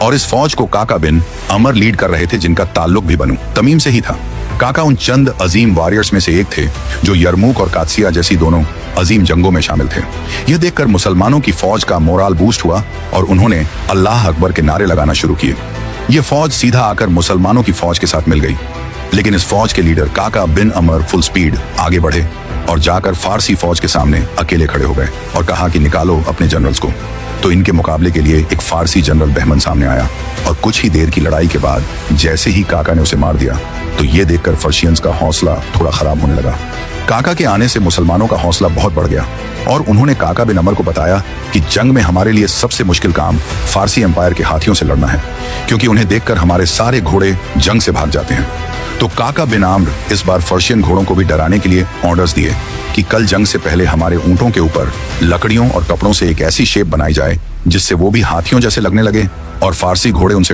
और इस फौज को काका बिन अमर लीड कर रहे थे, जिनका ताल्लुक भी बनु तमीम से ही था। काका उन चंद अजीम वॉरियर्स में से एक थे जो यरमूक और कादसिया जैसी दोनों अजीम जंगों में शामिल थे। यह देखकर मुसलमानों की फौज का मोराल बूस्ट हुआ और उन्होंने अल्लाह अकबर के नारे लगाना शुरू किए। यह फौज सीधा आकर मुसलमानों की फौज के साथ मिल गई, लेकिन इस फौज के लीडर काका बिन अमर फुल स्पीड आगे बढ़े और जाकर फारसी फौज के सामने अकेले खड़े हो गए और कहा कि निकालो अपने जनरल्स को। तो इनके मुकाबले के लिए एक फारसी जनरल बहमन सामने आया और कुछ ही देर की लड़ाई के बाद जैसे ही काका ने उसे मार दिया तो ये देखकर पर्शियंस का हौसला थोड़ा खराब होने लगा। काका के आने से मुसलमानों का हौसला बहुत बढ़ गया और उन्होंने काका बिन अमर को बताया कि जंग में हमारे लिए सबसे मुश्किल काम फारसी एम्पायर के हाथियों से लड़ना है, क्योंकि उन्हें देखकर हमारे सारे घोड़े जंग से भाग जाते हैं। तो काका बिन आम्र इस बार पर्शियन घोड़ों को भी डराने के लिए ऑर्डर्स दिए कि कल जंग से पहले हमारे ऊंटों के ऊपर लकड़ियों और कपड़ों से एक ऐसी शेप बनाई जाए जिससे वो भी हाथियों जैसे लगने लगे और फारसी घोड़े उनसे